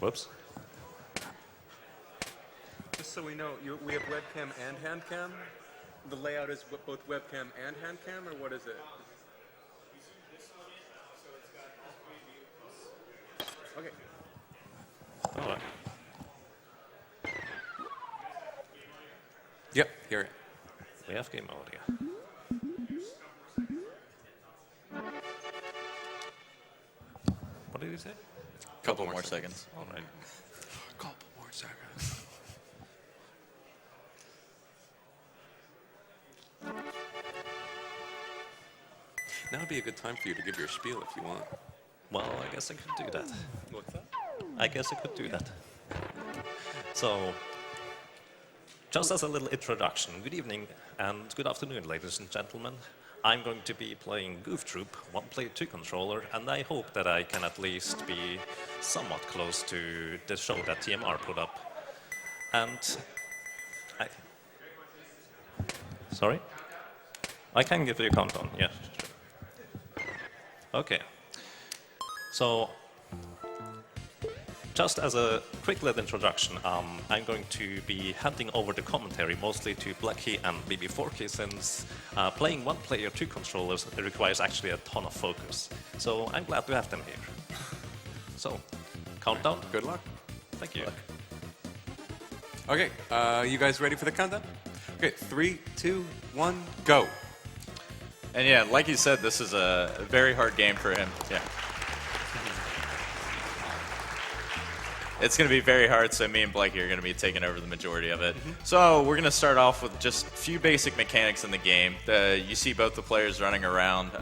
Whoops. Just so we know, we have webcam and hand cam. The layout is both webcam and hand cam, or what is it? Okay. All right. Yep, hear it. We have game mode here. What did you say? Couple more seconds. All right. Couple more seconds. Now would be a good time for you to give your spiel if you want. Well, I guess I could do that. What's that? I guess I could do that. So, just as a little introduction, good evening and good afternoon, ladies and gentlemen. I'm going to be playing Goof Troop, one-player, two-controller, and I hope that I can at least be somewhat close to the show that TMR put up. And sorry? I can give you a countdown, yeah. Sure. Okay. So, just as a quick little introduction, I'm going to be handing over the commentary mostly to Blackie and BB4K, since playing one player, two controllers requires actually a ton of focus. So I'm glad to have them here. So, countdown. Good luck. Thank you. Okay, you guys ready for the countdown? Okay, 3, 2, 1, go. And yeah, like you said, this is a very hard game for him. Yeah. It's going to be very hard, so me and Blakey are going to be taking over the majority of it. So we're going to start off with just a few basic mechanics in the game. You see both the players running around.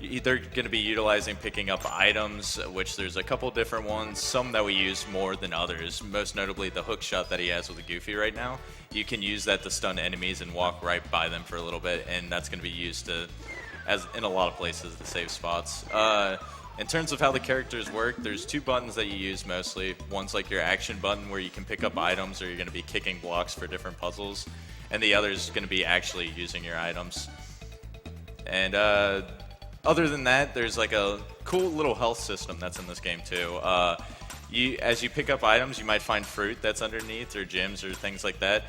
They're going to be utilizing picking up items, which there's a couple different ones, some that we use more than others, most notably the hook shot that he has with the Goofy right now. You can use that to stun enemies and walk right by them for a little bit, and that's going to be used as in a lot of places to save spots. In terms of how the characters work, there's two buttons that you use mostly. One's like your action button where you can pick up items or you're going to be kicking blocks for different puzzles. And the other is going to be actually using your items. And other than that, there's like a cool little health system that's in this game too. As you pick up items, you might find fruit that's underneath or gems or things like that.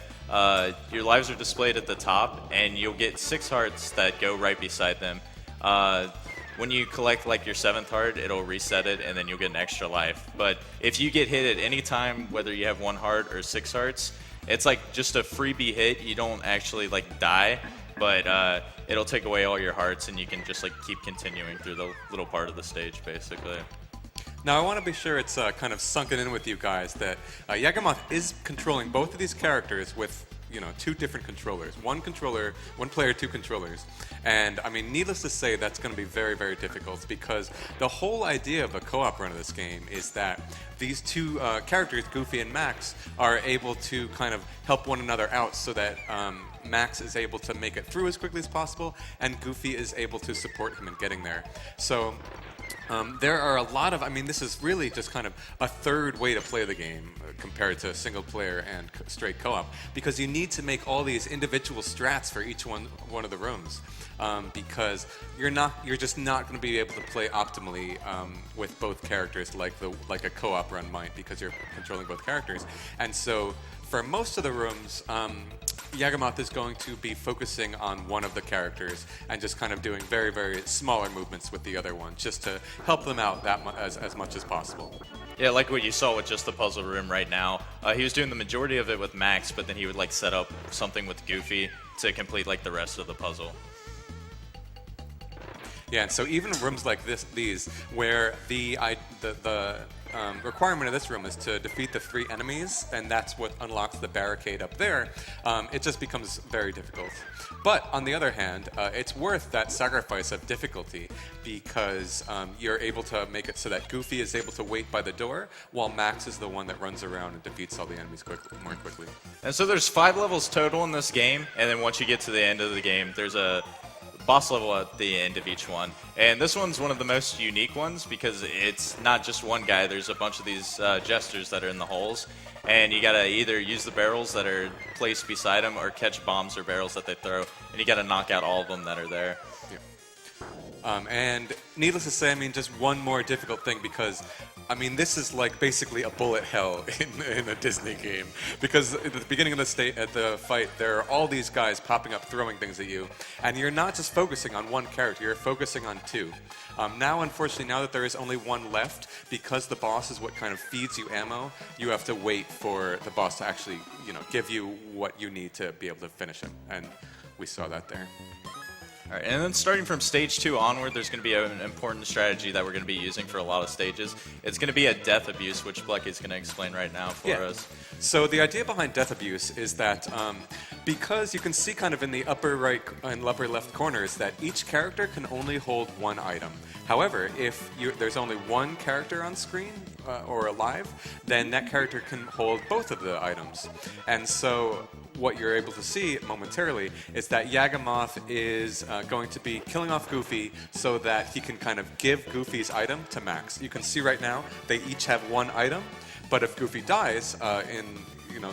Your lives are displayed at the top, and you'll get 6 hearts that go right beside them. When you collect like your 7th heart, it'll reset it, and then you'll get an extra life. But if you get hit at any time, whether you have 1 heart or 6 hearts, it's like just a freebie hit. You don't actually like die, but it'll take away all your hearts, and you can just like keep continuing through the little part of the stage, basically. Now I want to be sure it's kind of sunken in with you guys that Yagamoth is controlling both of these characters with 2 different controllers. One player, 2 controllers. And I mean, needless to say, that's going to be very, very difficult because the whole idea of a co-op run of this game is that these 2 characters, Goofy and Max, are able to kind of help one another out so that Max is able to make it through as quickly as possible and Goofy is able to support him in getting there. So there are a lot of, this is really just kind of a third way to play the game compared to single player and straight co-op, because you need to make all these individual strats for each one of the rooms, because you're just not going to be able to play optimally with both characters like a co-op run might, because you're controlling both characters. And so for most of the rooms, Yagamoth is going to be focusing on one of the characters and just kind of doing very, very smaller movements with the other one, just to help them out as much as possible. Yeah, like what you saw with just the puzzle room right now. He was doing the majority of it with Max, but then he would like set up something with Goofy to complete like the rest of the puzzle. Yeah, and so even rooms like these, where the requirement of this room is to defeat the 3 enemies, and that's what unlocks the barricade up there, it just becomes very difficult. But on the other hand, it's worth that sacrifice of difficulty, because you're able to make it so that Goofy is able to wait by the door, while Max is the one that runs around and defeats all the enemies more quickly. And so there's 5 levels total in this game, and then once you get to the end of the game, there's a boss level at the end of each one. And this one's one of the most unique ones because it's not just one guy. There's a bunch of these jesters that are in the holes, and you gotta either use the barrels that are placed beside them or catch bombs or barrels that they throw, and you gotta knock out all of them that are there. Yeah. And needless to say, just one more difficult thing, because I mean, this is like basically a bullet hell in a Disney game, because at the beginning of the fight, there are all these guys popping up, throwing things at you, and you're not just focusing on one character, you're focusing on two. Now, unfortunately, now that there is only one left, because the boss is what kind of feeds you ammo, you have to wait for the boss to actually, give you what you need to be able to finish him, and we saw that there. All right, and then starting from stage 2 onward, there's going to be an important strategy that we're going to be using for a lot of stages. It's going to be a death abuse, which Blecky's going to explain right now for us. So the idea behind death abuse is that because you can see kind of in the upper right and upper left corners that each character can only hold one item. However, if there's only one character on screen or alive, then that character can hold both of the items. And so what you're able to see momentarily is that Yagamoth is going to be killing off Goofy so that he can kind of give Goofy's item to Max. You can see right now they each have one item, but if Goofy dies in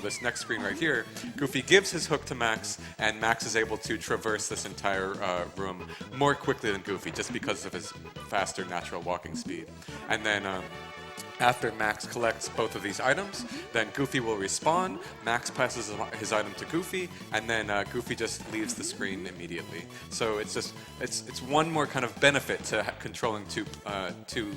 this next screen right here, Goofy gives his hook to Max, and Max is able to traverse this entire room more quickly than Goofy, just because of his faster natural walking speed. And then after Max collects both of these items, then Goofy will respawn, Max passes his item to Goofy, and then Goofy just leaves the screen immediately. So it's one more kind of benefit to controlling two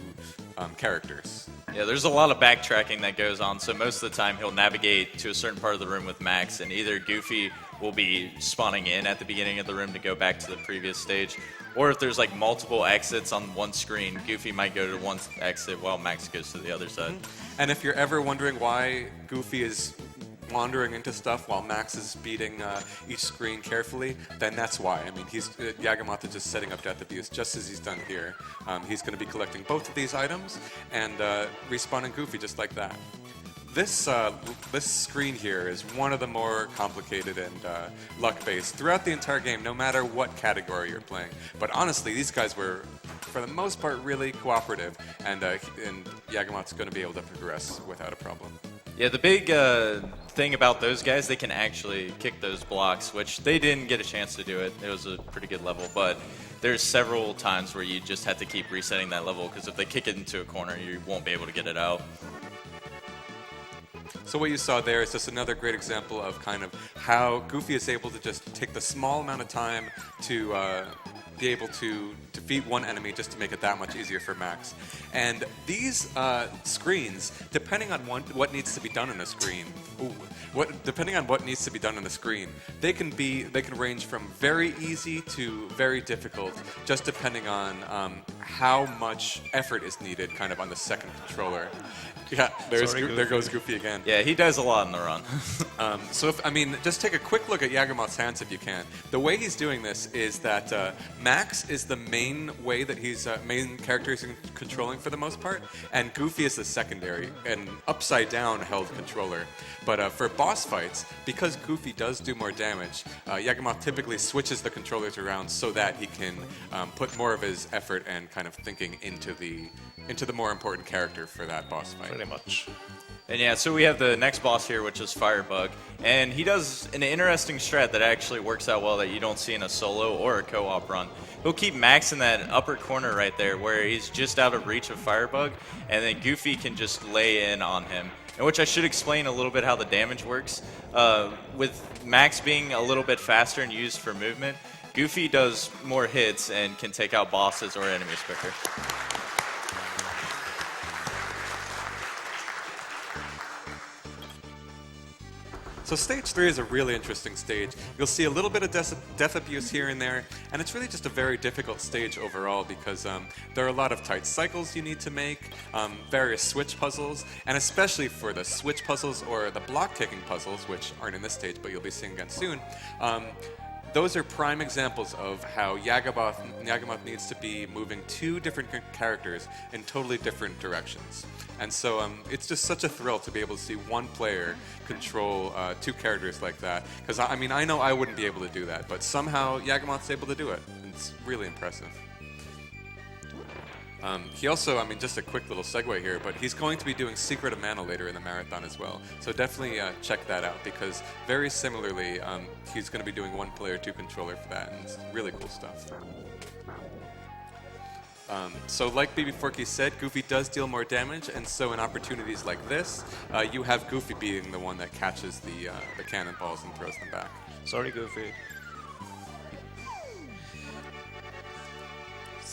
characters. Yeah, there's a lot of backtracking that goes on, so most of the time he'll navigate to a certain part of the room with Max, and either Goofy will be spawning in at the beginning of the room to go back to the previous stage, or if there's like multiple exits on one screen, Goofy might go to one exit while Max goes to the other side. And if you're ever wondering why Goofy is wandering into stuff while Max is beating each screen carefully, then that's why. I mean, Yagamoth is just setting up death abuse just as he's done here. He's going to be collecting both of these items and respawning Goofy just like that. This screen here is one of the more complicated and luck-based throughout the entire game, no matter what category you're playing. But honestly, these guys were, for the most part, really cooperative, and Yagamoth's going to be able to progress without a problem. Yeah, the big thing about those guys, they can actually kick those blocks, which they didn't get a chance to do it. It was a pretty good level, but there's several times where you just have to keep resetting that level, because if they kick it into a corner, you won't be able to get it out. So what you saw there is just another great example of kind of how Goofy is able to just take the small amount of time to be able to defeat one enemy just to make it that much easier for Max. And these screens, depending on what needs to be done in a screen, they can range from very easy to very difficult, just depending on how much effort is needed, kind of on the second controller. Yeah, there goes Goofy again. Yeah, he does a lot in the run. So, just take a quick look at Yagamoth's hands if you can. The way he's doing this is that Max is the main way that he's main character he's controlling for the most part, and Goofy is the secondary and upside down held controller. But for boss fights, because Goofy does do more damage, Yagamoth typically switches the controllers around so that he can put more of his effort and kind of thinking into the more important character for that boss fight. Pretty much. And yeah, so we have the next boss here, which is Firebug, and he does an interesting strat that actually works out well that you don't see in a solo or a co-op run. He'll keep Max in that upper corner right there where he's just out of reach of Firebug, and then Goofy can just lay in on him. In which I should explain a little bit how the damage works. With Max being a little bit faster and used for movement, Goofy does more hits and can take out bosses or enemies quicker. So stage 3 is a really interesting stage. You'll see a little bit of death abuse here and there, and it's really just a very difficult stage overall because there are a lot of tight cycles you need to make, various switch puzzles, and especially for the switch puzzles or the block kicking puzzles, which aren't in this stage but you'll be seeing again soon, those are prime examples of how Yagamoth needs to be moving two different characters in totally different directions. And so it's just such a thrill to be able to see one player control two characters like that. Because, I know I wouldn't be able to do that, but somehow Yagamoth's able to do it. It's really impressive. He also, just a quick little segue here, but he's going to be doing Secret of Mana later in the marathon as well. So definitely check that out because very similarly, he's going to be doing one player, two controller for that, and it's really cool stuff. So like BB Forky said, Goofy does deal more damage, and so in opportunities like this, you have Goofy being the one that catches the cannonballs and throws them back. Sorry, Goofy.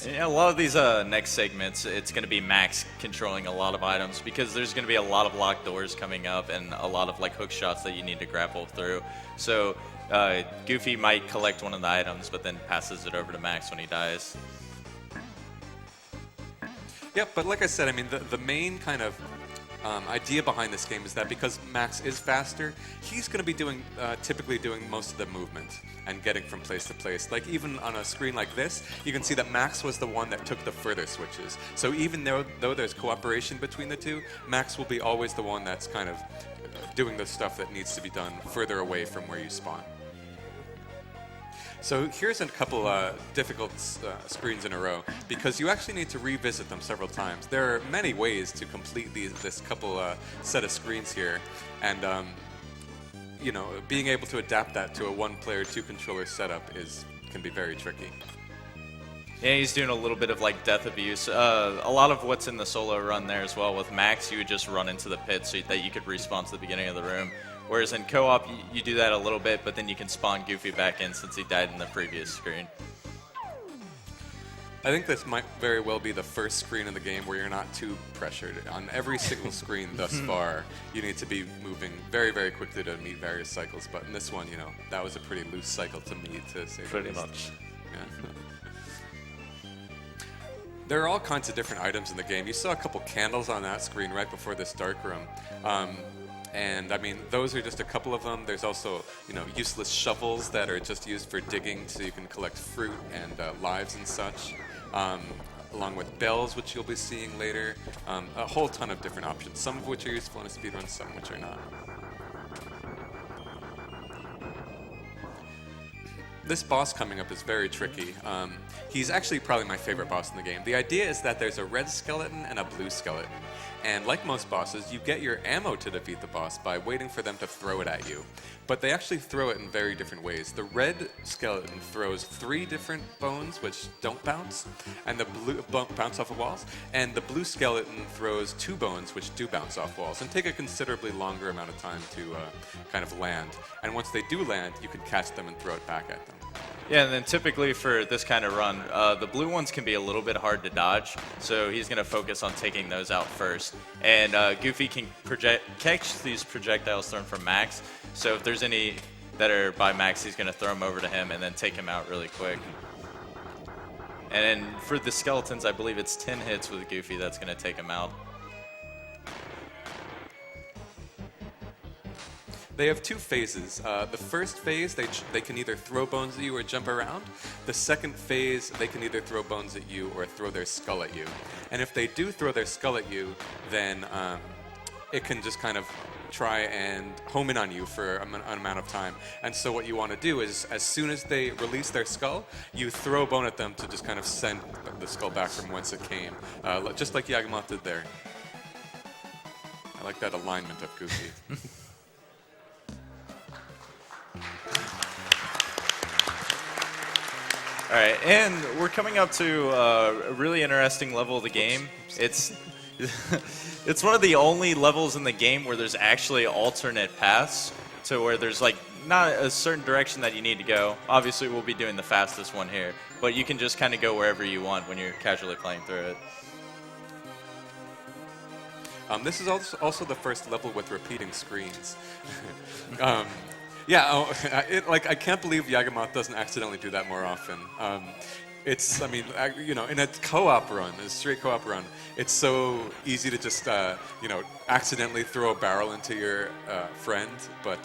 Yeah, a lot of these next segments, it's going to be Max controlling a lot of items because there's going to be a lot of locked doors coming up and a lot of like hook shots that you need to grapple through. So Goofy might collect one of the items, but then passes it over to Max when he dies. Yeah, but like I said, I mean, the main kind of idea behind this game is that because Max is faster, he's going to be typically doing most of the movement and getting from place to place. Like even on a screen like this, you can see that Max was the one that took the further switches. So even though there's cooperation between the two, Max will be always the one that's kind of doing the stuff that needs to be done further away from where you spawn. So here's a couple difficult screens in a row, because you actually need to revisit them several times. There are many ways to complete this couple set of screens here, and you know, being able to adapt that to a one-player, two-controller setup can be very tricky. Yeah, he's doing a little bit of like death abuse. A lot of what's in the solo run there as well. With Max, you would just run into the pit so that you could respawn to the beginning of the room. Whereas in co-op, you do that a little bit, but then you can spawn Goofy back in since he died in the previous screen. I think this might very well be the first screen in the game where you're not too pressured. On every single screen thus far, you need to be moving very, very quickly to meet various cycles. But in this one, you know, that was a pretty loose cycle to meet, to say Pretty the least. much. Yeah. There are all kinds of different items in the game. You saw a couple candles on that screen right before this dark room. And I mean, those are just a couple of them. There's also, you know, useless shovels that are just used for digging so you can collect fruit and lives and such. Along with bells, which you'll be seeing later. A whole ton of different options, some of which are useful in a speedrun, some which are not. This boss coming up is very tricky. He's actually probably my favorite boss in the game. The idea is that there's a red skeleton and a blue skeleton. And like most bosses, you get your ammo to defeat the boss by waiting for them to throw it at you. But they actually throw it in very different ways. The red skeleton throws 3 different bones, which don't bounce, and the blue bounce off of walls. And the blue skeleton throws 2 bones, which do bounce off walls, and take a considerably longer amount of time to kind of land. And once they do land, you can catch them and throw it back at them. Yeah, and then typically for this kind of run, the blue ones can be a little bit hard to dodge, so he's going to focus on taking those out first. And Goofy can catch these projectiles thrown from Max, so if there's any that are by Max, he's going to throw them over to him and then take him out really quick. And then for the skeletons, I believe it's 10 hits with Goofy that's going to take him out. They have 2 phases. The first phase, they can either throw bones at you or jump around. The second phase, they can either throw bones at you or throw their skull at you. And if they do throw their skull at you, then it can just kind of try and home in on you for an amount of time. And so what you want to do is, as soon as they release their skull, you throw a bone at them to just kind of send the skull back from whence it came, just like Yagamoth did there. I like that alignment of Goofy. All right, and we're coming up to a really interesting level of the game. It's it's one of the only levels in the game where there's actually alternate paths, to where there's like not a certain direction that you need to go. Obviously, we'll be doing the fastest one here, but you can just kind of go wherever you want when you're casually playing through it. This is also the first level with repeating screens. Yeah, I can't believe Yagamoth doesn't accidentally do that more often. I mean, you know, in a co-op run, a straight co-op run, it's so easy to just, you know, accidentally throw a barrel into your friend, but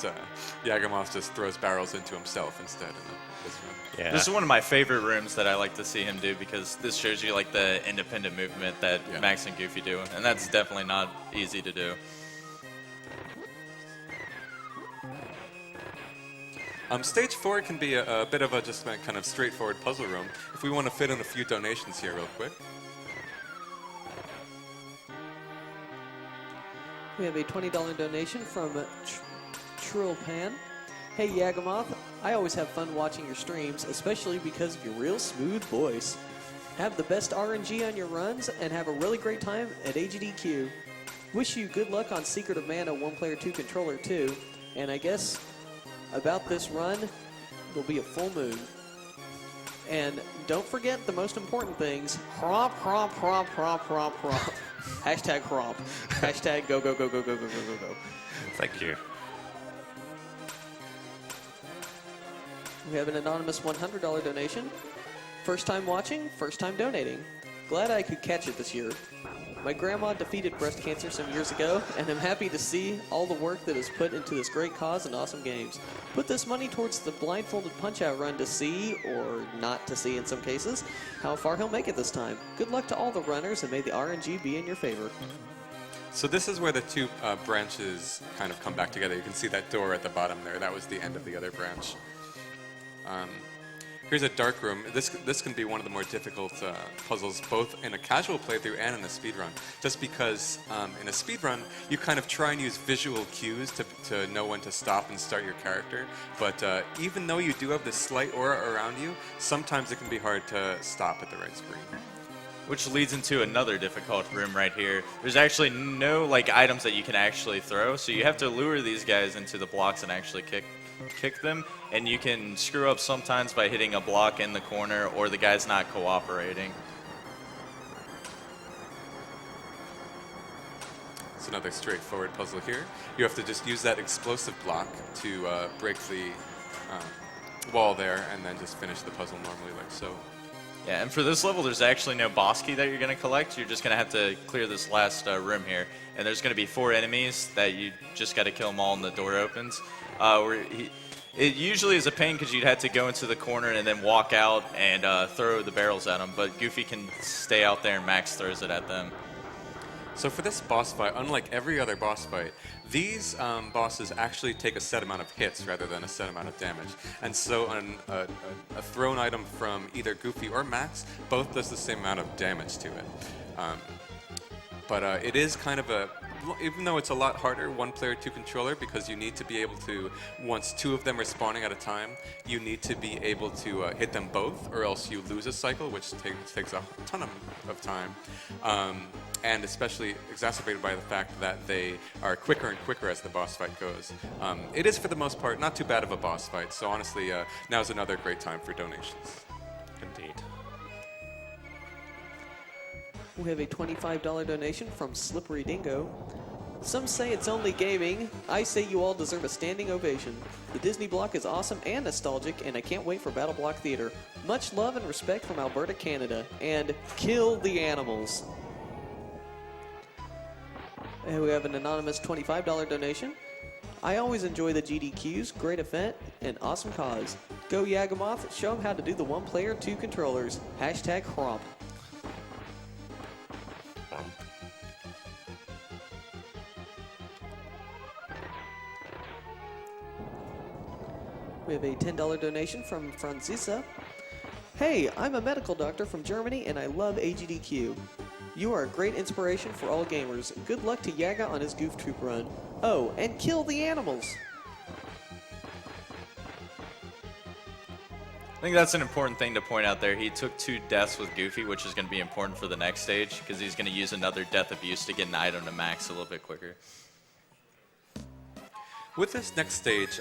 Yagamoth just throws barrels into himself instead in this run. Yeah. This is one of my favorite rooms that I like to see him do, because this shows you like the independent movement that Max and Goofy do, and that's definitely not easy to do. Stage 4 can be a bit of a just kind of straightforward puzzle room. If we want to fit in a few donations here real quick. We have a $20 donation from Trilpan. Hey Yagamoth, I always have fun watching your streams, especially because of your real smooth voice. Have the best RNG on your runs and have a really great time at AGDQ. Wish you good luck on Secret of Mana 1-player 2-controller too. And I guess about this run, it'll be a full moon. And don't forget the most important things. Crop, crop, crop, crop, crop, crop. Hashtag crop. Hashtag go, go, go, go, go, go, go, go, go. Thank you. We have an anonymous $100 donation. First time watching, first time donating. Glad I could catch it this year. My grandma defeated breast cancer some years ago, and I'm happy to see all the work that is put into this great cause and awesome games. Put this money towards the blindfolded punch-out run to see, or not to see in some cases, how far he'll make it this time. Good luck to all the runners, and may the RNG be in your favor. So this is where the two branches kind of come back together. You can see that door at the bottom there. That was the end of the other branch. Here's a dark room. This can be one of the more difficult puzzles, both in a casual playthrough and in a speedrun. Just because in a speedrun, you kind of try and use visual cues to know when to stop and start your character. But even though you do have this slight aura around you, sometimes it can be hard to stop at the right screen. Which leads into another difficult room right here. There's actually no items that you can actually throw, so you have to lure these guys into the blocks and actually kick them, and you can screw up sometimes by hitting a block in the corner or the guy's not cooperating. It's another straightforward puzzle here. You have to just use that explosive block to break the wall there and then just finish the puzzle normally like so. Yeah, and for this level, there's actually no boss key that you're going to collect. You're just going to have to clear this last room here. And there's going to be 4 enemies that you just got to kill them all when the door opens. It usually is a pain because you'd have to go into the corner and then walk out and throw the barrels at them. But Goofy can stay out there and Max throws it at them. So for this boss fight, unlike every other boss fight, these bosses actually take a set amount of hits rather than a set amount of damage. And so a thrown item from either Goofy or Max both does the same amount of damage to it. But it is kind of even though it's a lot harder, 1-player 2-controller, because you need to be able to, once 2 of them are spawning at a time, you need to be able to hit them both, or else you lose a cycle, which takes a ton of time. And especially exacerbated by the fact that they are quicker and quicker as the boss fight goes. It is, for the most part, not too bad of a boss fight, so honestly, now's another great time for donations. Indeed. We have a $25 donation from Slippery Dingo. Some say it's only gaming. I say you all deserve a standing ovation. The Disney block is awesome and nostalgic, and I can't wait for Battle Block Theater. Much love and respect from Alberta, Canada. And kill the animals. And we have an anonymous $25 donation. I always enjoy the GDQs, great event, and awesome cause. Go Yagamoth, show them how to do the 1-player 2-controllers. Hashtag Cromp. We have a $10 donation from Franzisa. Hey, I'm a medical doctor from Germany and I love AGDQ. You are a great inspiration for all gamers. Good luck to Yaga on his Goof Troop run. Oh, and kill the animals! I think that's an important thing to point out there. He took 2 deaths with Goofy, which is going to be important for the next stage, because he's going to use another death abuse to get an item to max a little bit quicker. With this next stage,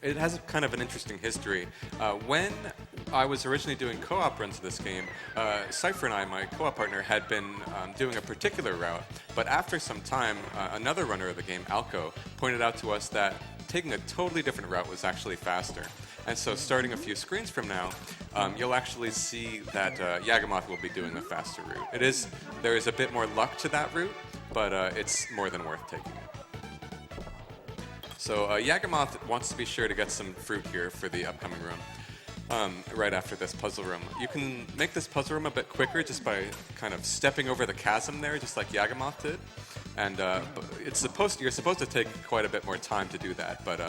it has kind of an interesting history. When I was originally doing co-op runs of this game, Cypher and I, my co-op partner, had been doing a particular route, but after some time, another runner of the game, Alco, pointed out to us that taking a totally different route was actually faster. And so starting a few screens from now, you'll actually see that Yagamoth will be doing a faster route. There is a bit more luck to that route, but it's more than worth taking. So Yagamoth wants to be sure to get some fruit here for the upcoming room, right after this puzzle room. You can make this puzzle room a bit quicker just by kind of stepping over the chasm there, just like Yagamoth did. And you're supposed to take quite a bit more time to do that, but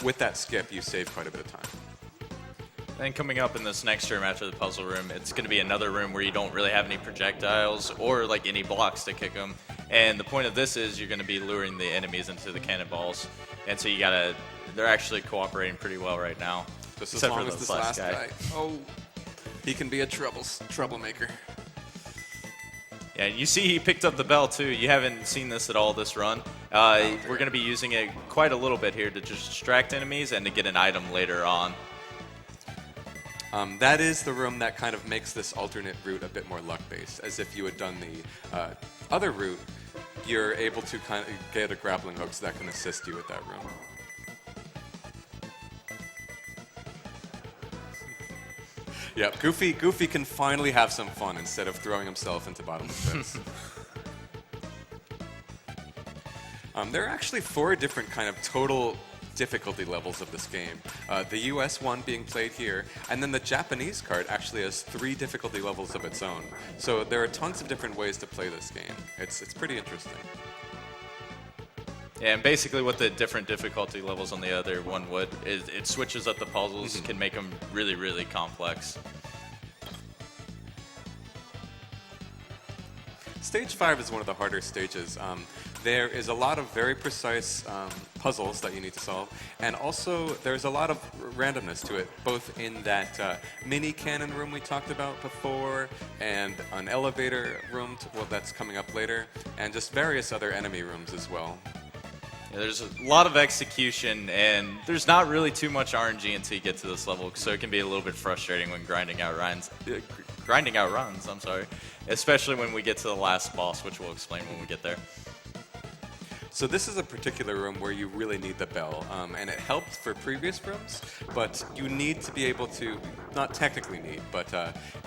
with that skip, you save quite a bit of time. Then coming up in this next room after the puzzle room, it's going to be another room where you don't really have any projectiles or any blocks to kick them. And the point of this is you're going to be luring the enemies into the cannonballs. And so they're actually cooperating pretty well right now. Just as long as this last guy. Oh. He can be a troublemaker. Yeah, and you see he picked up the bell too. You haven't seen this at all this run. We're going to be using it quite a little bit here to just distract enemies and to get an item later on. That is the room that kind of makes this alternate route a bit more luck-based. As if you had done the other route, you're able to kind of get a grappling hook so that can assist you with that room. Yeah, Goofy can finally have some fun instead of throwing himself into bottomless pits. There are actually 4 different kind of total difficulty levels of this game. The US one being played here, and then the Japanese card actually has 3 difficulty levels of its own. So there are tons of different ways to play this game. It's pretty interesting. Yeah, and basically what the different difficulty levels on the other one would is it switches up the puzzles, can make them really, really complex. Stage 5 is one of the harder stages. There is a lot of very precise puzzles that you need to solve, and also there's a lot of randomness to it, both in that mini cannon room we talked about before, and an elevator room, well, that's coming up later, and just various other enemy rooms as well. Yeah, there's a lot of execution, and there's not really too much RNG until you get to this level, so it can be a little bit frustrating when grinding out runs. I'm sorry, especially when we get to the last boss, which we'll explain when we get there. So this is a particular room where you really need the bell, and it helped for previous rooms, but you need to be able to, not technically need, but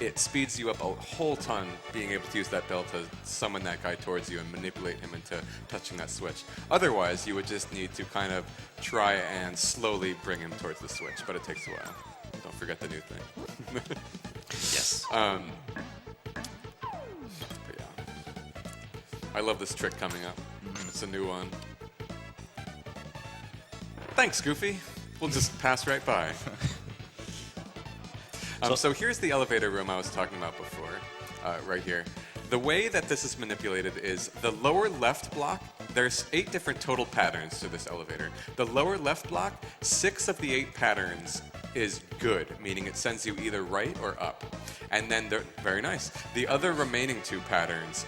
it speeds you up a whole ton being able to use that bell to summon that guy towards you and manipulate him into touching that switch. Otherwise, you would just need to kind of try and slowly bring him towards the switch, but it takes a while. Don't forget the new thing. Yes. But yeah. I love this trick coming up. It's a new one. Thanks, Goofy. We'll just pass right by. So here's the elevator room I was talking about before, right here. The way that this is manipulated is the lower left block, there's 8 different total patterns to this elevator. The lower left block, 6 of the 8 patterns is good, meaning it sends you either right or up. And then, very nice. The other remaining 2 patterns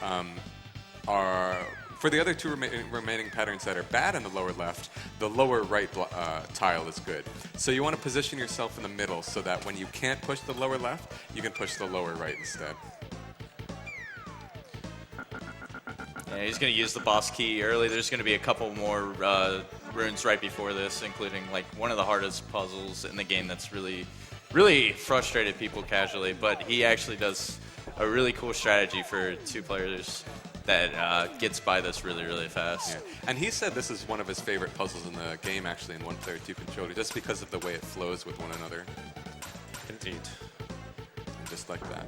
are... For the other 2 remaining patterns that are bad in the lower left, the lower right tile is good. So you want to position yourself in the middle so that when you can't push the lower left, you can push the lower right instead. Yeah, he's going to use the boss key early. There's going to be a couple more runes right before this, including like one of the hardest puzzles in the game that's really, really frustrated people casually. But he actually does a really cool strategy for 2 players that gets by this really, really fast. Yeah. And he said this is one of his favorite puzzles in the game, actually, in 1-player 2 controller, just because of the way it flows with one another. Indeed. Just like that.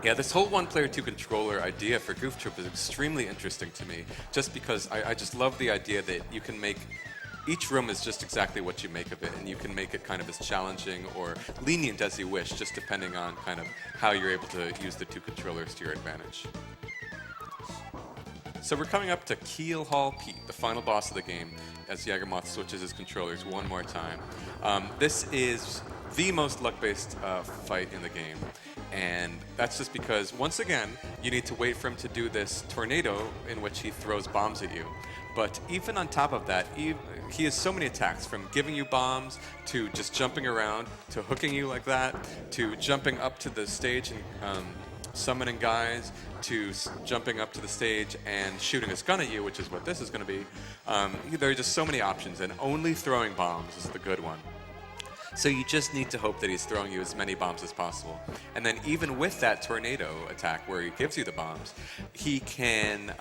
Yeah, this whole 1-player 2 controller idea for Goof Troop is extremely interesting to me, just because I just love the idea that you can make each room is just exactly what you make of it, and you can make it kind of as challenging or lenient as you wish, just depending on kind of how you're able to use the 2 controllers to your advantage. So we're coming up to Keel Hall Pete, the final boss of the game, as Yagamoth switches his controllers one more time. This is the most luck-based fight in the game, and that's just because, once again, you need to wait for him to do this tornado in which he throws bombs at you. But even on top of that, he has so many attacks, from giving you bombs, to just jumping around, to hooking you like that, to jumping up to the stage and summoning guys, to jumping up to the stage and shooting his gun at you, which is what this is going to be. There are just so many options, and only throwing bombs is the good one. So you just need to hope that he's throwing you as many bombs as possible. And then even with that tornado attack where he gives you the bombs, he can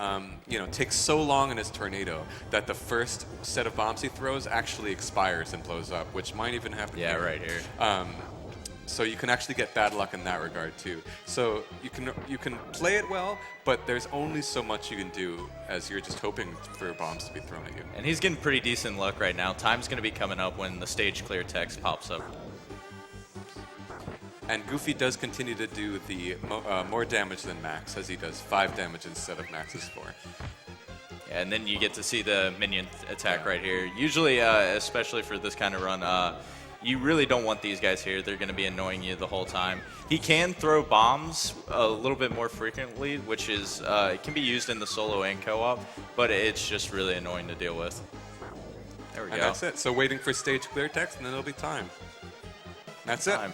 take so long in his tornado that the first set of bombs he throws actually expires and blows up, which might even happen here. Right here. So you can actually get bad luck in that regard too. So you can play it well, but there's only so much you can do as you're just hoping for bombs to be thrown at you. And he's getting pretty decent luck right now. Time's going to be coming up when the stage clear text pops up. And Goofy does continue to do the more damage than Max, as he does 5 damage instead of Max's 4. Yeah, and then you get to see the minion attack right here. Usually, especially for this kind of run, You really don't want these guys here. They're going to be annoying you the whole time. He can throw bombs a little bit more frequently, which is it can be used in the solo and co-op, but it's just really annoying to deal with. There we And go. that's it. So waiting for stage clear text, and then it'll be time. That's it. Time.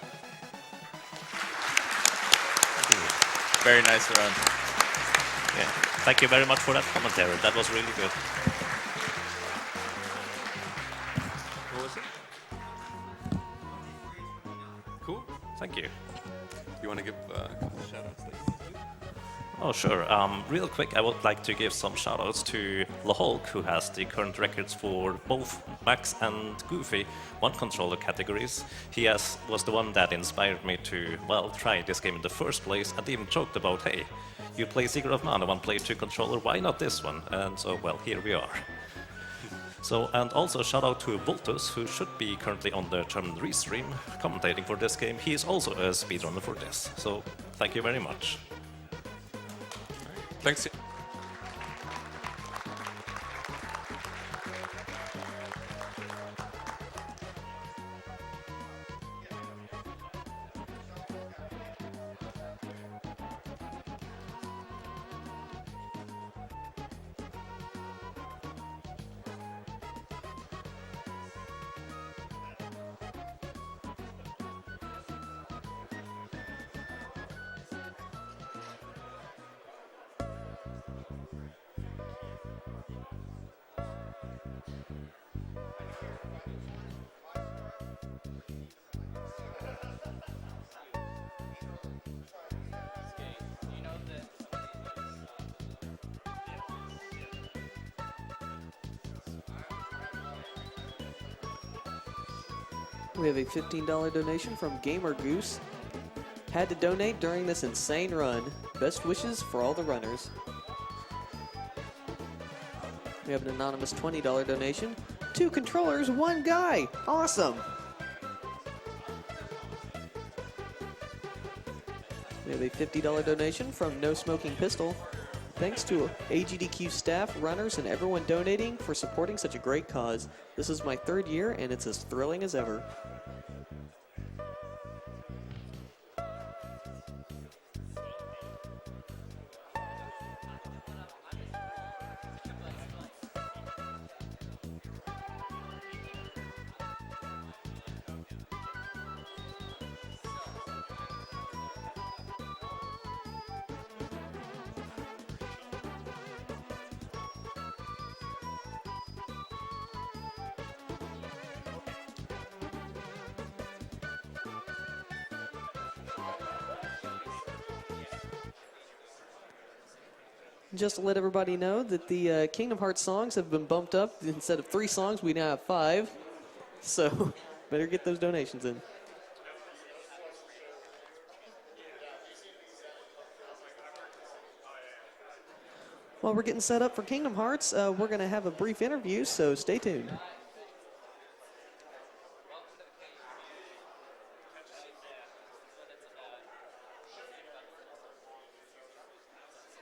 Very nice run. Yeah. Thank you very much for that commentary. That was really good. What was it? Cool. Thank you. You want to give a couple of shout-outs? Oh, sure. Real quick, I would like to give some shoutouts to the Hulk, who has the current records for both Max and Goofy one-controller categories. He was the one that inspired me to, well, try this game in the first place, and even joked about, hey, you play Secret of Mana, one player, two controller, why not this one? And so, well, here we are. So, and also shout out to Voltus, who should be currently on the German restream commentating for this game. He is also a speedrunner for this. So, thank you very much. Thanks. We have a $15 donation from Gamer Goose. Had to donate during this insane run. Best wishes for all the runners. We have an anonymous $20 donation. 2 controllers, 1 guy. Awesome. We have a $50 donation from No Smoking Pistol. Thanks to AGDQ staff, runners, and everyone donating for supporting such a great cause. This is my 3rd year, and it's as thrilling as ever. Just to let everybody know that the Kingdom Hearts songs have been bumped up. Instead of 3 songs, we now have 5. So better get those donations in. While we're getting set up for Kingdom Hearts, we're going to have a brief interview, so stay tuned.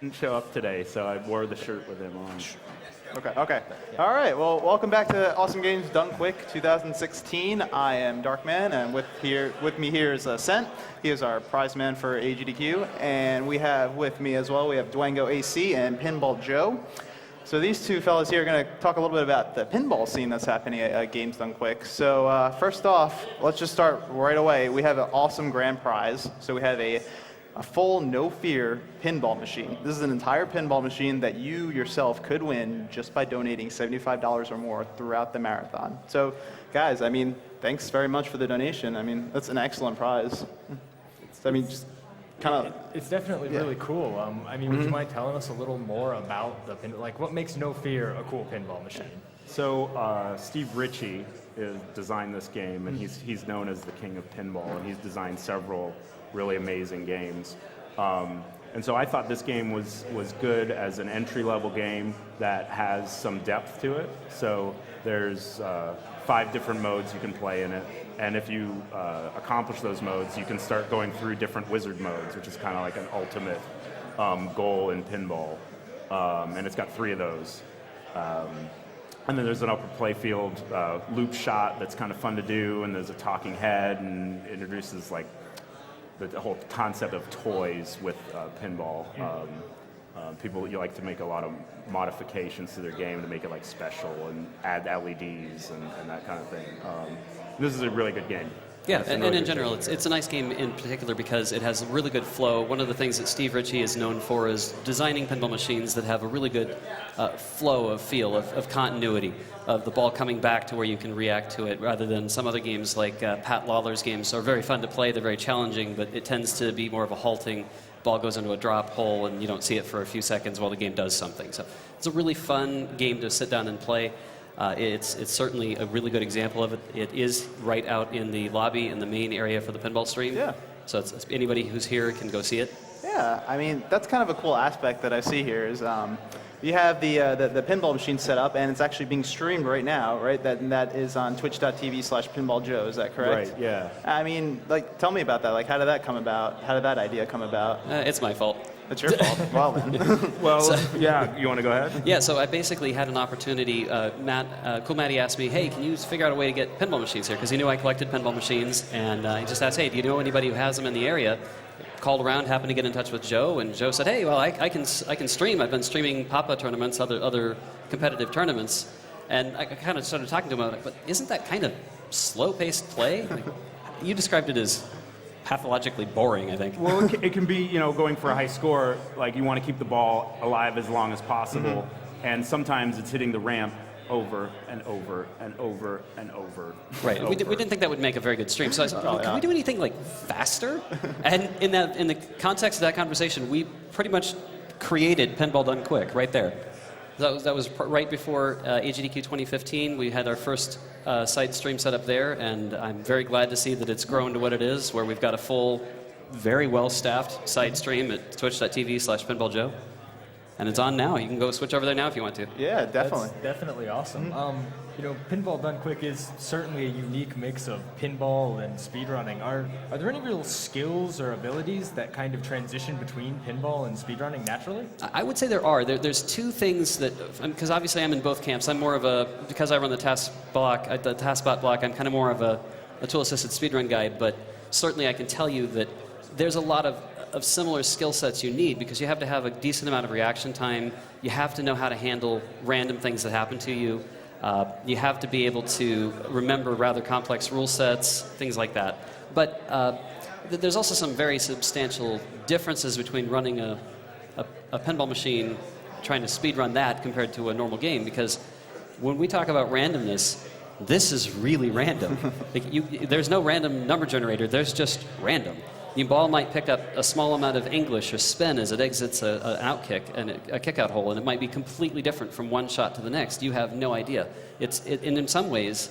Didn't show up today, so I wore the shirt with him on. Okay. All right, well, welcome back to Awesome Games Done Quick 2016. I am Darkman, and with me here is Sent. He is our prize man for AGDQ, and we have with me as well, we have Dwango AC and Pinball Joe. So these two fellas here are going to talk a little bit about the pinball scene that's happening at Games Done Quick. So first off, let's just start right away. We have an awesome grand prize. So we have a full no-fear pinball machine. This is an entire pinball machine that you yourself could win just by donating $75 or more throughout the marathon. So guys, I mean, thanks very much for the donation. I mean, that's an excellent prize. I mean, just kind of... It's definitely really cool. I mean, would you mind telling us a little more about the pinball? Like, what makes No Fear a cool pinball machine? So Steve Ritchie designed this game, and he's known as the king of pinball, and he's designed several really amazing games. And so I thought this game was good as an entry-level game that has some depth to it. So there's 5 different modes you can play in it, and if you accomplish those modes, you can start going through different wizard modes, which is kind of like an ultimate goal in pinball. And it's got 3 of those. And then there's an upper playfield loop shot that's kind of fun to do, and there's a talking head, and introduces like the whole concept of toys with pinball. People like to make a lot of modifications to their game to make it like special and add LEDs and that kind of thing. This is a really good game. Yeah, It's a and really in good general, game. it's a nice game in particular because it has a really good flow. One of the things that Steve Ritchie is known for is designing pinball machines that have a really good flow of feel, of continuity, of the ball coming back to where you can react to it, rather than some other games like Pat Lawler's games are very fun to play, they're very challenging, but it tends to be more of a halting, ball goes into a drop hole and you don't see it for a few seconds while the game does something. So it's a really fun game to sit down and play. It's certainly a really good example of it. It is right out in the lobby in the main area for the pinball stream. Yeah. So it's anybody who's here can go see it. Yeah, I mean, that's kind of a cool aspect that I see here is you have the pinball machine set up, and it's actually being streamed right now, right? That is on twitch.tv/pinballjoe, is that correct? Right, yeah. I mean, like, tell me about that. Like, how did that come about? How did that idea come about? It's my fault. It's your fault. Well, then. Well, yeah, you want to go ahead? Yeah, so I basically had an opportunity. Cool Matty asked me, hey, can you figure out a way to get pinball machines here? Because he knew I collected pinball machines, and he just asked, hey, do you know anybody who has them in the area? Called around, happened to get in touch with Joe, and Joe said, hey, well, I can stream. I've been streaming Papa tournaments, other competitive tournaments. And I kind of started talking to him about it, but isn't that kind of slow-paced play? Like, you described it as pathologically boring, I think. Well, it can be, going for a high score, like you want to keep the ball alive as long as possible, and sometimes it's hitting the ramp over and over and over and over. Right. and We over. didn't think that would make a very good stream. So I said, well, can we do anything like faster? And in the context of that conversation, we pretty much created Pinball Done Quick right there. That was right before AGDQ 2015. We had our first site stream set up there, and I'm very glad to see that it's grown to what it is, where we've got a full, very well-staffed side stream at twitch.tv/pinballjoe. And it's on now. You can go switch over there now if you want to. Yeah, definitely. That's definitely awesome. Pinball Done Quick is certainly a unique mix of pinball and speedrunning. Are there any real skills or abilities that kind of transition between pinball and speedrunning naturally? I would say there are. There's two things that, because obviously I'm in both camps. I'm more of because I run the TaskBot block, I'm kind of more of a tool-assisted speedrun guy, but certainly I can tell you that there's a lot of similar skill sets you need, because you have to have a decent amount of reaction time. You have to know how to handle random things that happen to you. You have to be able to remember rather complex rule sets, things like that. But there's also some very substantial differences between running a pinball machine, trying to speedrun that compared to a normal game, because when we talk about randomness, this is really random. There's no random number generator, there's just random. The ball might pick up a small amount of English or spin as it exits an outkick and a kick-out hole, and it might be completely different from one shot to the next. You have no idea. And in some ways,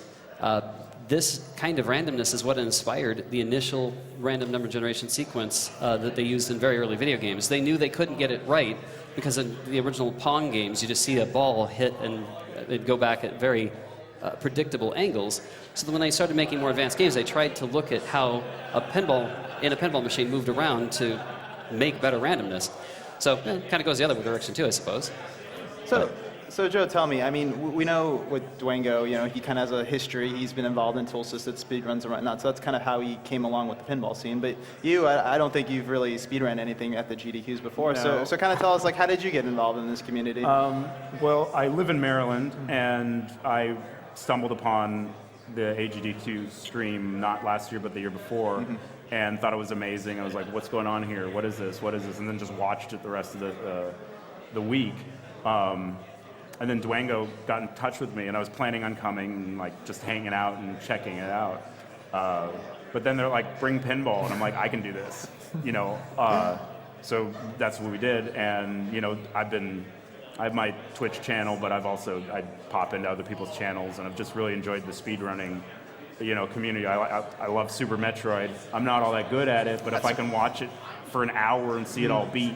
this kind of randomness is what inspired the initial random number generation sequence that they used in very early video games. They knew they couldn't get it right because in the original Pong games, you just see a ball hit and it'd go back at very predictable angles. So that when they started making more advanced games, they tried to look at how a pinball machine moved around to make better randomness. So it kind of goes the other direction too, I suppose. So Joe, tell me, I mean, we know with Dwango, he kind of has a history. He's been involved in tool-assisted speedruns and whatnot, so that's kind of how he came along with the pinball scene. But I don't think you've really speedrun anything at the GDQs before. No. So kind of tell us, like, how did you get involved in this community? Well, I live in Maryland, and I stumbled upon the AGDQ stream not last year but the year before, and thought it was amazing. I was like, what's going on here? What is this? What is this? And then just watched it the rest of the week. And then Dwango got in touch with me, and I was planning on coming and like just hanging out and checking it out. But then they're like, bring pinball, and I'm like, I can do this, So that's what we did, and I have my Twitch channel, but I pop into other people's channels, and I've just really enjoyed the speedrunning, community. I love Super Metroid. I'm not all that good at it, but if I can watch it for an hour and see it all beat,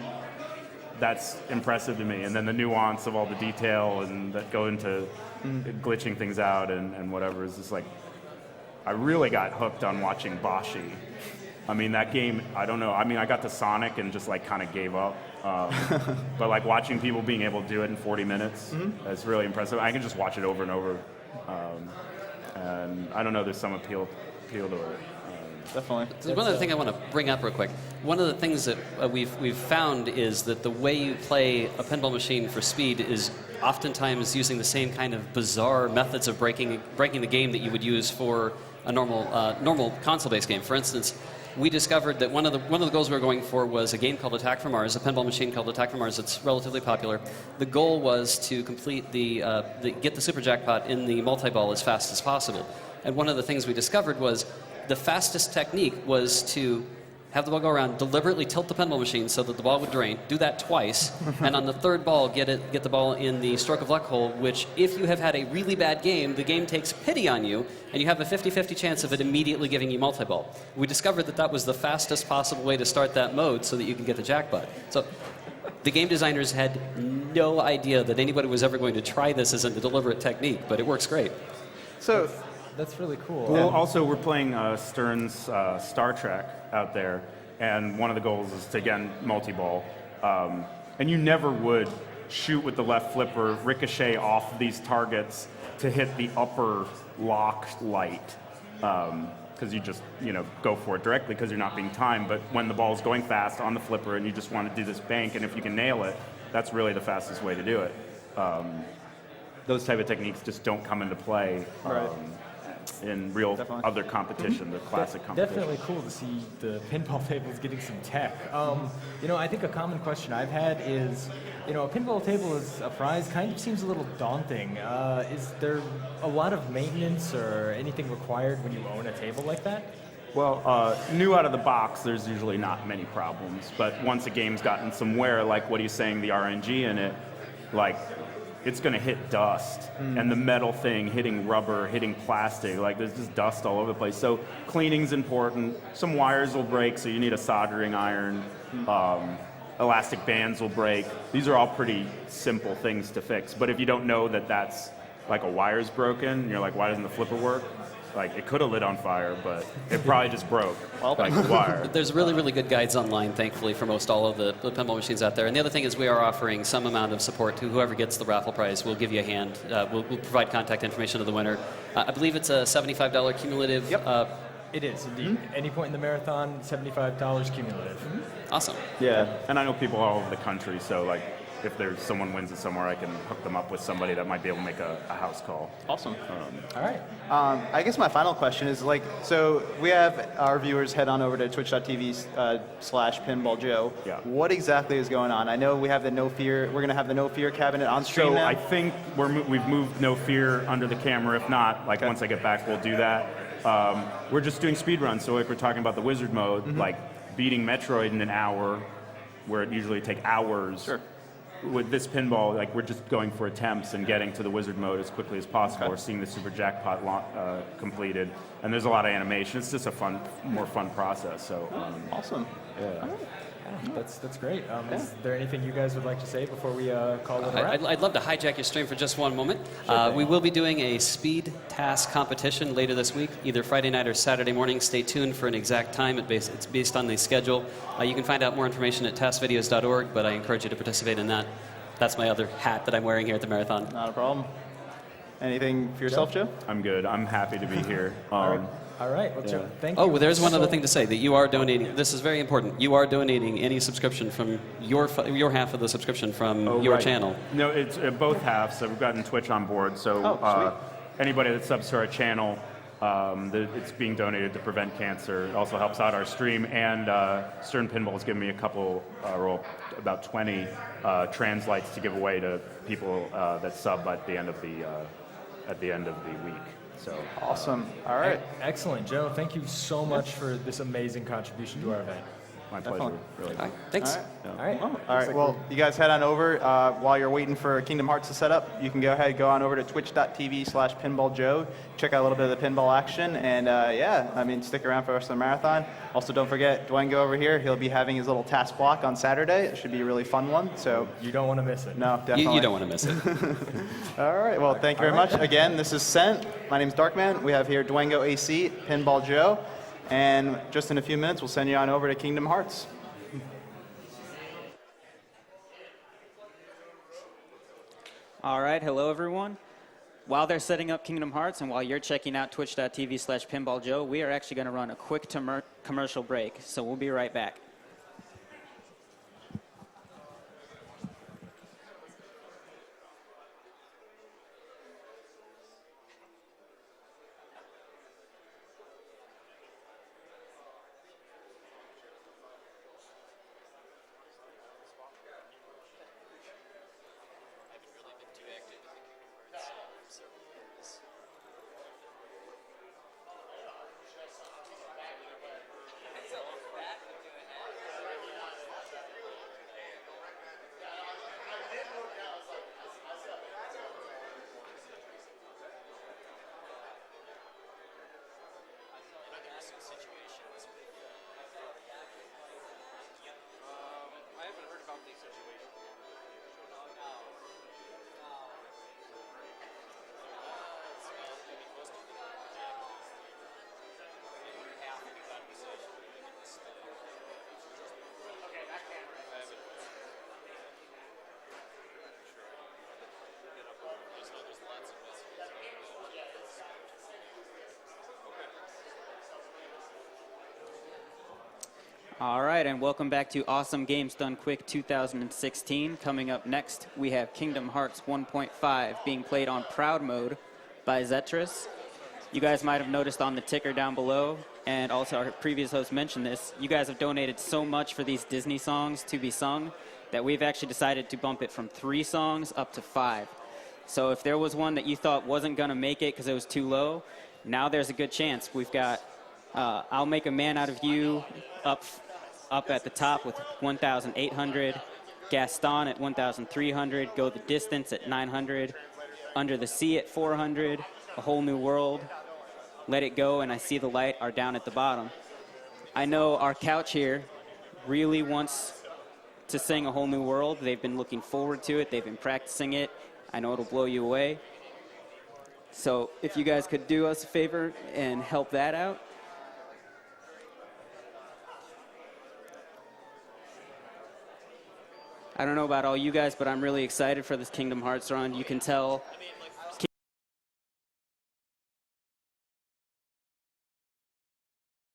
that's impressive to me. And then the nuance of all the detail and that go into glitching things out and whatever is just like, I really got hooked on watching Bashi I mean, that game, I don't know. I mean, I got to Sonic and just like kind of gave up. But like watching people being able to do it in 40 minutes, that's really impressive. I can just watch it over and over. And I don't know, there's some appeal to it. Definitely. There's one other thing I want to bring up real quick. One of the things that we've found is that the way you play a pinball machine for speed is oftentimes using the same kind of bizarre methods of breaking the game that you would use for a normal console-based game. For instance, we discovered that one of the goals we were going for was a game called Attack from Mars, a pinball machine called Attack from Mars. It's relatively popular. The goal was to complete get the super jackpot in the multi-ball as fast as possible. And one of the things we discovered was the fastest technique was to have the ball go around, deliberately tilt the pinball machine so that the ball would drain, do that twice, and on the third ball get the ball in the stroke of luck hole, which if you have had a really bad game, the game takes pity on you, and you have a 50-50 chance of it immediately giving you multi-ball. We discovered that was the fastest possible way to start that mode so that you can get the jackpot. So the game designers had no idea that anybody was ever going to try this as a deliberate technique, but it works great. So That's really cool. Well, also we're playing Stern's Star Trek out there, and one of the goals is to, again, multi-ball. And you never would shoot with the left flipper, ricochet off these targets to hit the upper lock light, because you just, go for it directly because you're not being timed. But when the ball's going fast on the flipper and you just want to do this bank, and if you can nail it, that's really the fastest way to do it. Those type of techniques just don't come into play. In real other competition, the classic competition. Definitely cool to see the pinball tables getting some tech. I think a common question I've had is, a pinball table as a prize kind of seems a little daunting. Is there a lot of maintenance or anything required when you own a table like that? Well, new out of the box, there's usually not many problems. But once a game's gotten some wear, like what he's saying, the RNG in it, like, it's going to hit dust, and the metal thing hitting rubber, hitting plastic, like there's just dust all over the place. So cleaning's important. Some wires will break, so you need a soldering iron. Elastic bands will break. These are all pretty simple things to fix. But if you don't know that that's like a wire's broken, and you're like, why doesn't the flipper work? Like, it could have lit on fire, but it probably just broke, like the wire. There's really, really good guides online, thankfully, for most all of the pinball machines out there. And the other thing is we are offering some amount of support to whoever gets the raffle prize. We'll give you a hand. We'll provide contact information to the winner. I believe it's a $75 cumulative. Yep. It is, indeed. Any point in the marathon, $75 cumulative. Awesome. Yeah, and I know people all over the country, so like, if there's someone wins it somewhere, I can hook them up with somebody that might be able to make a house call. Awesome. All right. I guess my final question is so we have our viewers head on over to twitch.tv/pinballjoe. Yeah. What exactly is going on? I know we have the No Fear. We're going to have the No Fear cabinet on stream So now. I think we've moved No Fear under the camera. If not, once I get back, we'll do that. We're just doing speedruns. So like we're talking about the wizard mode, like beating Metroid in an hour, where it usually take hours. Sure. With this pinball, we're just going for attempts and getting to the wizard mode as quickly as possible. Okay. We're seeing the super jackpot completed, and there's a lot of animation. It's just a more fun process. So Awesome. yeah. That's great. Is there anything you guys would like to say before we call it a wrap? I'd love to hijack your stream for just one moment. We will be doing a speed task competition later this week, either Friday night or Saturday morning. Stay tuned for an exact time. It's based on the schedule. You can find out more information at taskvideos.org, but I encourage you to participate in that. That's my other hat that I'm wearing here at the marathon. Not a problem. Anything for yourself, Joe? I'm good. I'm happy to be here. All right. Well, Joe, thank you. Oh, well, there's one other thing to say, that you are donating. This is very important. You are donating any subscription from your half of the subscription from your right. channel. No, it's both halves. So we've gotten Twitch on board. So anybody that subs to our channel, it's being donated to prevent cancer. It also helps out our stream. And Stern Pinball has given me a couple, about 20 translights to give away to people that sub at the end of the week. So Awesome. All right. Excellent, Joe. Thank you so much for this amazing contribution to our event. my pleasure. Really. All right, thanks. All right. All right. All right. Well, you guys head on over. While you're waiting for Kingdom Hearts to set up, you can go on over to twitch.tv/pinballjoe. Check out a little bit of the pinball action. And stick around for the rest of the marathon. Also, don't forget, Dwayne, go over here. He'll be having his little task block on Saturday. It should be a really fun one. So You don't want to miss it. no, definitely. You don't want to miss it. All right. Well, thank you very much. Again, this is Sent. My name's Darkman. We have here Dwango AC, Pinball Joe. And just in a few minutes, we'll send you on over to Kingdom Hearts. All right, hello everyone. While they're setting up Kingdom Hearts and while you're checking out twitch.tv/pinballjoe, we are actually going to run a quick commercial break. So we'll be right back. All right, and welcome back to Awesome Games Done Quick 2016. Coming up next, we have Kingdom Hearts 1.5 being played on Proud Mode by Zetris. You guys might have noticed on the ticker down below, and also our previous host mentioned this, you guys have donated so much for these Disney songs to be sung that we've actually decided to bump it from 3 songs up to 5. So if there was one that you thought wasn't going to make it because it was too low, now there's a good chance. We've got I'll Make a Man Out of You up at the top with 1,800, Gaston at 1,300, Go the Distance at 900, Under the Sea at 400, A Whole New World, Let It Go, and I See the Light are down at the bottom. I know our couch here really wants to sing A Whole New World. They've been looking forward to it. They've been practicing it. I know it'll blow you away. So if you guys could do us a favor and help that out. I don't know about all you guys, but I'm really excited for this Kingdom Hearts run. You can tell